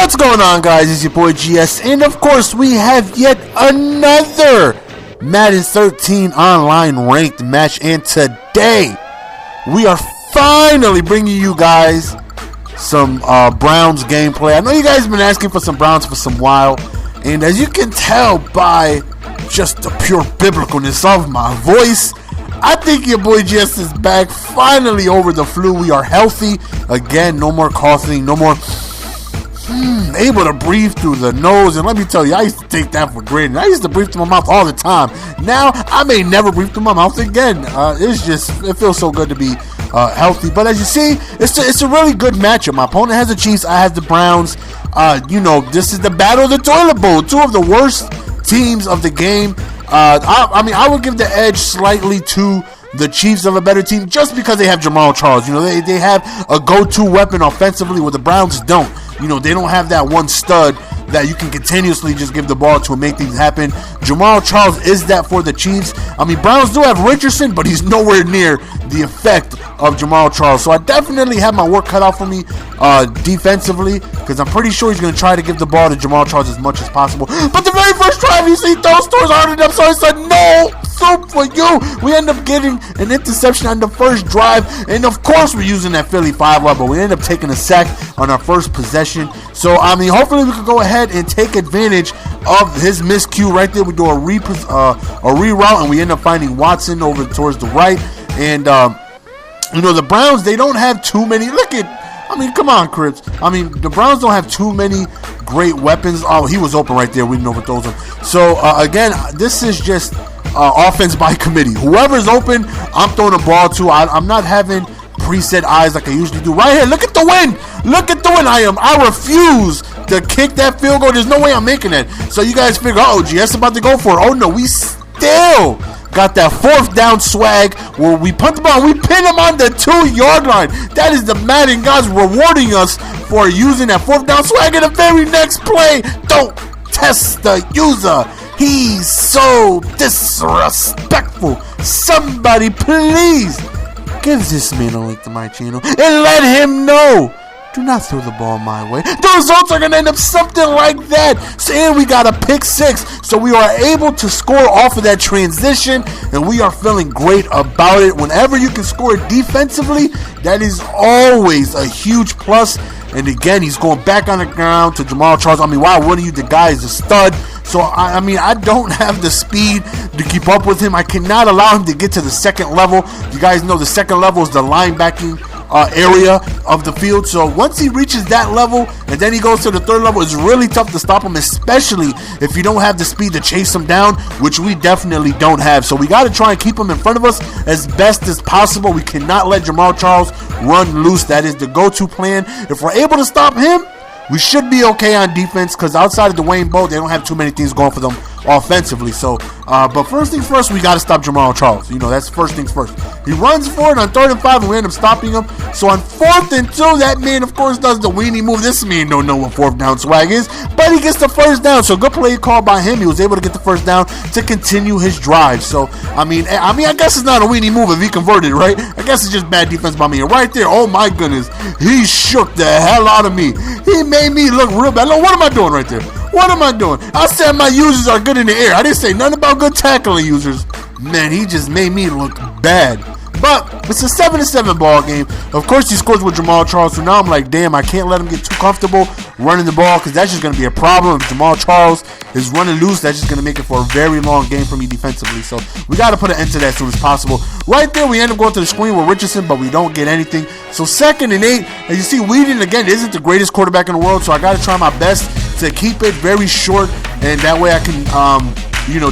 What's going on, guys? It's your boy GS, and of course we have yet another Madden 13 online ranked match, and today we are finally bringing you guys some Browns gameplay. I know you guys have been asking for some Browns for some while, and as you can tell by just the pure biblicalness of my voice, I think your boy GS is back, finally over the flu. We are healthy again, no more coughing, no more able to breathe through the nose. And let me tell you, I used to take that for granted. I used to breathe through my mouth all the time. Now I may never breathe through my mouth again. It feels so good to be healthy. But as you see, it's a really good matchup. My opponent has the Chiefs, I have the Browns. This is the battle of the toilet bowl. Two of the worst teams of the game. I would give the edge slightly to the Chiefs of a better team just because they have Jamal Charles. They have a go-to weapon offensively where the Browns don't. They don't have that one stud that you can continuously just give the ball to and make things happen. Jamal Charles is that for the Chiefs. Browns do have Richardson, but he's nowhere near the effect of Jamal Charles. So I definitely have my work cut out for me defensively, because I'm pretty sure he's going to try to give the ball to Jamal Charles as much as possible. But the very first drive, he throws towards Arden up, so I said, no, soup for you. We end up getting an interception on the first drive, and of course we're using that Philly 5-1, but we end up taking a sack on our first possession. So, hopefully we can go ahead and take advantage of his miscue right there. We do a reroute, and we end up finding Watson over towards the right. And, the Browns, they don't have too many. Come on, Crips. The Browns don't have too many great weapons. Oh, he was open right there. We didn't overthrow him. So, again, this is just offense by committee. Whoever's open, I'm throwing a ball to. I'm not having preset eyes like I usually do. Right here, look at the win. Look at the win. I refuse to kick that field goal. There's no way I'm making it. So you guys figure, GS about to go for it. Oh, no, we still got that fourth down swag where we punt the ball. We pin him on the 2-yard line. That is the Madden gods rewarding us for using that fourth down swag in the very next play. Don't test the user. He's so disrespectful. Somebody please give this man a link to my channel and let him know. Do not throw the ball my way. The results are going to end up something like that. And we got a pick six. So we are able to score off of that transition, and we are feeling great about it. Whenever you can score defensively, that is always a huge plus. And again, he's going back on the ground to Jamal Charles. Why wouldn't you? The guy is a stud. So, I don't have the speed to keep up with him. I cannot allow him to get to the second level. You guys know the second level is the linebacking area of the field. So once he reaches that level and then he goes to the third level, it's really tough to stop him, especially if you don't have the speed to chase him down, which we definitely don't have. So we got to try and keep him in front of us as best as possible. We cannot let Jamal Charles run loose. That is the go-to plan. If we're able to stop him, we should be okay on defense, because outside of Dwayne Bowe, they don't have too many things going for them offensively. So, but first things first, we got to stop Jamal Charles. That's first things first. He runs for it on 3rd and 5, and we end up stopping him. So on 4th and 2, that man, of course, does the weenie move. This man don't know what 4th down swag is, but he gets the first down. So good play call by him. He was able to get the first down to continue his drive. So, I guess it's not a weenie move if he converted, right? I guess it's just bad defense by me. And right there, oh my goodness, he shook the hell out of me. He made me look real bad. Look, what am I doing right there? What am I doing? I said my users are good in the air. I didn't say nothing about good tackling users. Man, he just made me look bad. But it's a 7-7 ball game. Of course, he scores with Jamal Charles. So now I'm like, damn, I can't let him get too comfortable running the ball, because that's just going to be a problem. If Jamal Charles is running loose, that's just going to make it for a very long game for me defensively. So we got to put an end to that as soon as possible. Right there, we end up going to the screen with Richardson, but we don't get anything. So 2nd and 8. As you see, Whedon, again, isn't the greatest quarterback in the world, so I got to try my best to keep it very short, and that way I can,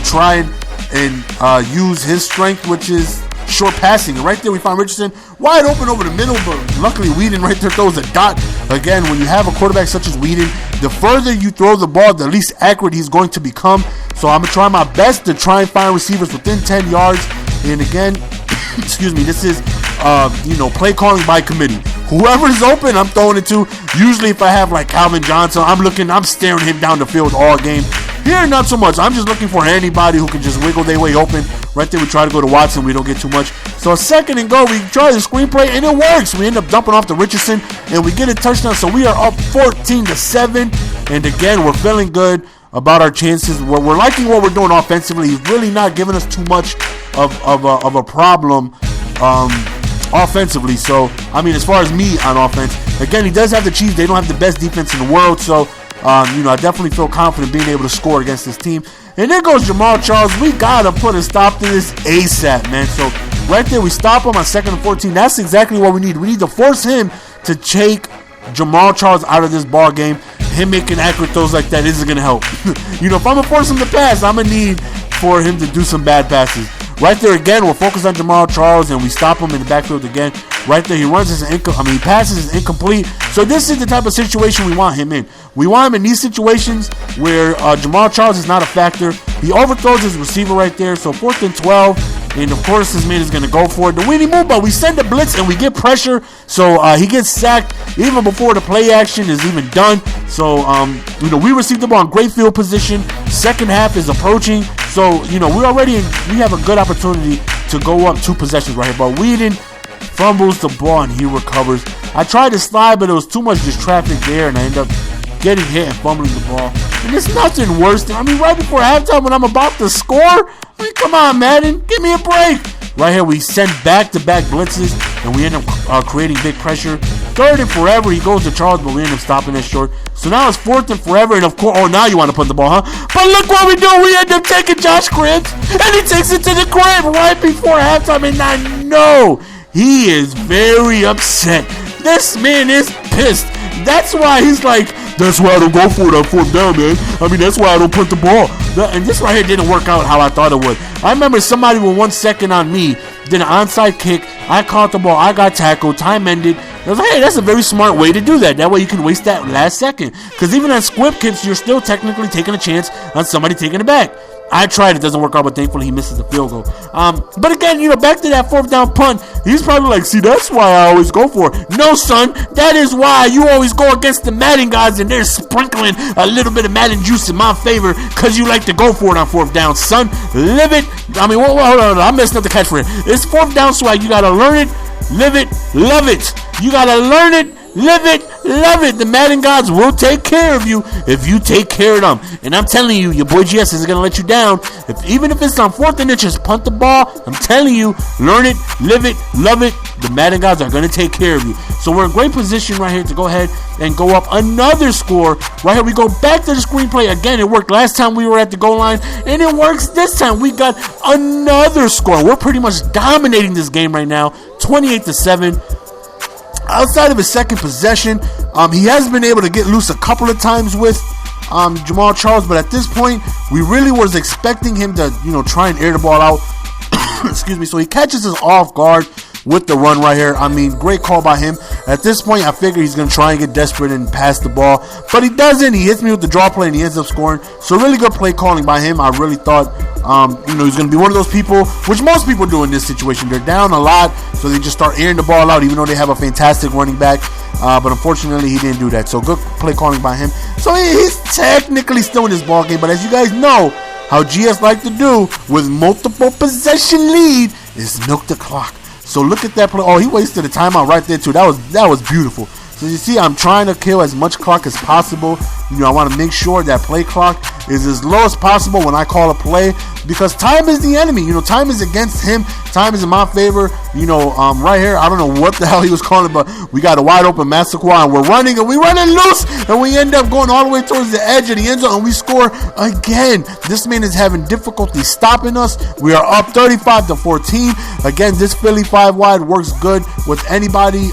try and use his strength, which is short passing. And right there we find Richardson wide open over the middle, but luckily Whedon right there throws a dot. Again, when you have a quarterback such as Whedon, the further you throw the ball, the least accurate he's going to become. So I'm going to try my best to try and find receivers within 10 yards. And again, excuse me, this is play calling by committee. Whoever's open, I'm throwing it to. Usually if I have like Calvin Johnson, I'm staring him down the field all game. Here, not so much. I'm just looking for anybody who can just wiggle their way open. Right there, we try to go to Watson. We don't get too much. So a second and go, we try the screenplay, and it works. We end up dumping off to Richardson, and we get a touchdown. So we are up 14-7. And again, we're feeling good about our chances. We're liking what we're doing offensively. He's really not giving us too much of a problem offensively. So, I mean, as far as me on offense, again, he does have the Chiefs. They don't have the best defense in the world. So, I definitely feel confident being able to score against this team. And there goes Jamal Charles. We got to put a stop to this ASAP, man. So, right there, we stop him on 2nd and 14. That's exactly what we need. We need to force him to take Jamal Charles out of this ball game. Him making accurate throws like that isn't going to help. If I'm going to force him to pass, I'm going to need for him to do some bad passes. Right there again, we're focused on Jamal Charles, and we stop him in the backfield again. Right there, he passes is incomplete. So this is the type of situation we want him in. We want him in these situations where Jamal Charles is not a factor. He overthrows his receiver right there. So 4th and 12, and of course this man is going to go for it. The winning move, but we send the blitz and we get pressure. So he gets sacked even before the play action is even done. So we received the ball in great field position. Second half is approaching. So we have a good opportunity to go up 2 possessions right here. But Whedon fumbles the ball and he recovers. I tried to slide, but it was too much just traffic there, and I end up getting hit and fumbling the ball. And there's nothing worse than, right before halftime when I'm about to score. Come on, Madden, give me a break. Right here, we send back-to-back blitzes, and we end up creating big pressure. 3rd and forever, he goes to Charles, but we end up stopping it short. So now it's 4th and forever, and of course, now you want to put the ball, huh? But look what we do. We end up taking Josh Cribbs, and he takes it to the crib right before halftime, and I know he is very upset. This man is pissed. That's why he's like, that's why I don't go for it on 4th down, man. That's why I don't put the ball. And this right here didn't work out how I thought it would. I remember somebody with 1 second on me did an onside kick. I caught the ball. I got tackled. Time ended. I was like, hey, that's a very smart way to do that. That way you can waste that last second. Because even on squib kicks, you're still technically taking a chance on somebody taking it back. I tried. It doesn't work out, but thankfully he misses the field goal. But again, back to that 4th down punt. He's probably like, see, that's why I always go for it. No, son, that is why you always go against the Madden guys, and they're sprinkling a little bit of Madden juice in my favor because you like to go for it on 4th down, son. Live it. Hold on. I messed up the catch for it. It's 4th down swag. You got to learn it, live it, love it. You got to learn it, live it, love it. The Madden gods will take care of you if you take care of them. And I'm telling you, your boy GS isn't going to let you down. Even if it's on 4th and inches, punt the ball. I'm telling you, learn it, live it, love it. The Madden gods are going to take care of you. So we're in great position right here to go ahead and go up another score. Right here, we go back to the screenplay again. It worked last time we were at the goal line, and it works this time. We got another score. We're pretty much dominating this game right now, 28-7. Outside of his second possession, he has been able to get loose a couple of times with Jamal Charles, but at this point, we really was expecting him to, try and air the ball out. Excuse me. So he catches us off guard with the run right here. Great call by him. At this point, I figure he's going to try and get desperate and pass the ball, but he doesn't. He hits me with the draw play, and he ends up scoring. So really good play calling by him. I really thought, he's going to be one of those people, which most people do in this situation. They're down a lot, so they just start airing the ball out, even though they have a fantastic running back. But unfortunately, he didn't do that. So good play calling by him. So he's technically still in this ball game, but as you guys know, how GS like to do with multiple possession lead is milk the clock. So look at that play. Oh, he wasted a timeout right there too. That was beautiful. So you see, I'm trying to kill as much clock as possible. I want to make sure that play clock is as low as possible when I call a play, because time is the enemy. Time is against him. Time is in my favor. Right here, I don't know what the hell he was calling, but we got a wide open Massaquoi, and we're running loose, and we end up going all the way towards the edge of the end zone, and we score again. This man is having difficulty stopping us. We are up 35-14. Again, this Philly 5 wide works good with anybody.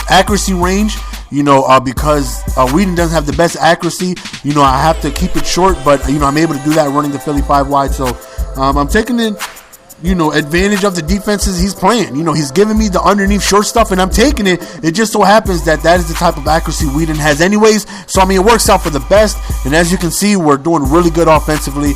Accuracy range, because Whedon doesn't have the best accuracy. I have to keep it short, but I'm able to do that running the Philly 5 wide. So I'm taking it advantage of the defenses he's playing. He's giving me the underneath short stuff, and I'm taking it. It just so happens that is the type of accuracy Whedon has anyways. So, it works out for the best. And as you can see, we're doing really good offensively.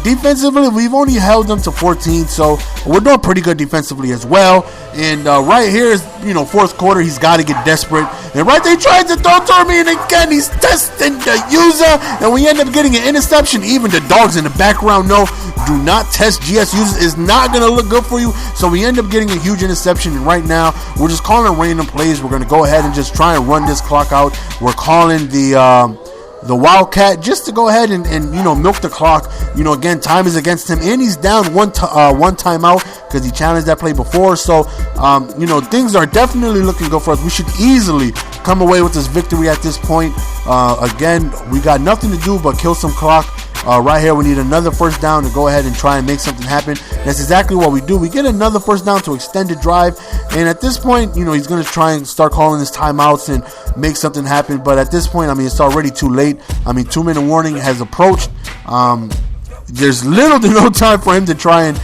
Defensively, we've only held them to 14, so we're doing pretty good defensively as well. And right here is, fourth quarter, he's got to get desperate. And right there, he tries to throw to me, and again, he's testing the user, and we end up getting an interception. Even the dogs in the background know, do not test GS users. It's not going to look good for you. So we end up getting a huge interception, and right now, we're just calling random plays. We're going to go ahead and just try and run this clock out. We're calling the Wildcat just to go ahead and milk the clock. Again, time is against him, and he's down one timeout because he challenged that play before. So, things are definitely looking good for us. We should easily come away with this victory at this point. Again, we got nothing to do but kill some clock. Right here, we need another first down to go ahead and try and make something happen. That's exactly what we do. We get another first down to extend the drive, and at this point, he's going to try and start calling his timeouts and make something happen. But at this point, it's already too late. 2-minute warning has approached. There's little to no time for him to try and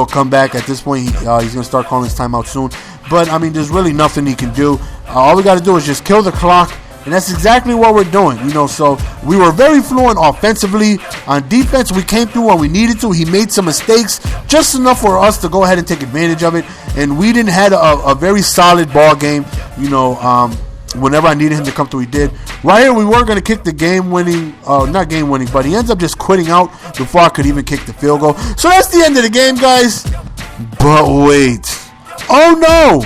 come back. At this point, he's going to start calling his timeout soon. But there's really nothing he can do. All we got to do is just kill the clock. And that's exactly what we're doing, So we were very fluent offensively. On defense, we came through when we needed to. He made some mistakes, just enough for us to go ahead and take advantage of it. And we didn't had a very solid ball game, whenever I needed him to come through, he did. Right here, we were going to kick the game-winning, not game-winning, but he ends up just quitting out before I could even kick the field goal. So that's the end of the game, guys. But wait. Oh, no.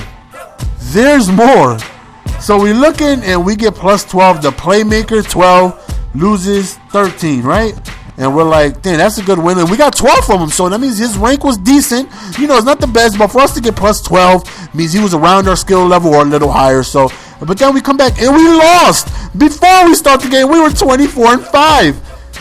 There's more. So we look in and we get plus 12. The playmaker 12 loses 13, right? And we're like, damn, that's a good win. And we got 12 from him, so that means his rank was decent. It's not the best, but for us to get plus 12 means he was around our skill level or a little higher. So, but then we come back and we lost. Before we start the game, we were 24-5.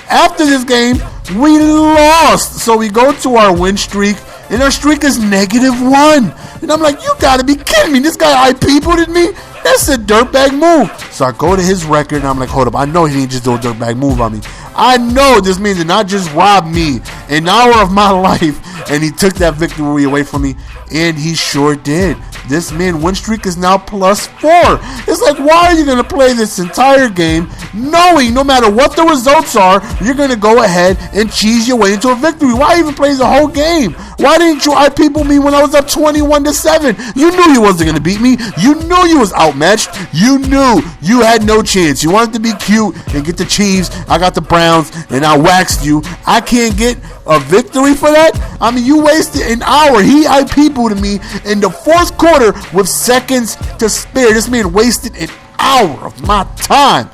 After this game, we lost. So we go to our win streak, and our streak is -1. And I'm like, you gotta be kidding me. This guy IP'd me? That's a dirtbag move. So I go to his record, and I'm like, hold up. I know he didn't just do a dirtbag move on me. I know this means to not just rob me an hour of my life, and he took that victory away from me, and he sure did. This man win streak is now +4. It's like, why are you going to play this entire game knowing no matter what the results are, you're going to go ahead and cheese your way into a victory? Why even play the whole game? Why didn't you IPeople me when I was up 21-7? You knew you wasn't going to beat me. You knew you was outmatched. You knew you had no chance. You wanted to be cute and get the Chiefs. I got the Browns, and I waxed you. I can't get a victory for that? You wasted an hour. He IP'd me in the fourth quarter with seconds to spare. This man wasted an hour of my time.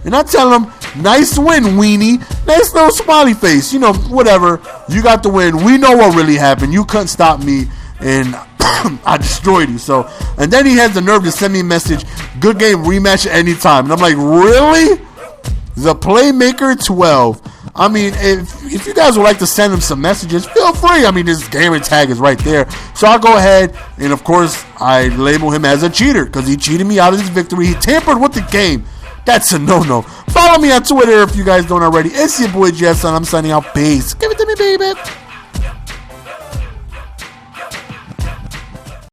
And I tell him, nice win, weenie. Nice little smiley face. Whatever. You got the win. We know what really happened. You couldn't stop me, and I destroyed you. So, and then he has the nerve to send me a message, good game, rematch at any time. And I'm like, really? The playmaker 12. If you guys would like to send him some messages, feel free. This gamer tag is right there. So I'll go ahead, and of course, I label him as a cheater because he cheated me out of this victory. He tampered with the game. That's a no-no. Follow me on Twitter if you guys don't already. It's your boy, Jess, and I'm signing out. Peace. Give it to me, baby.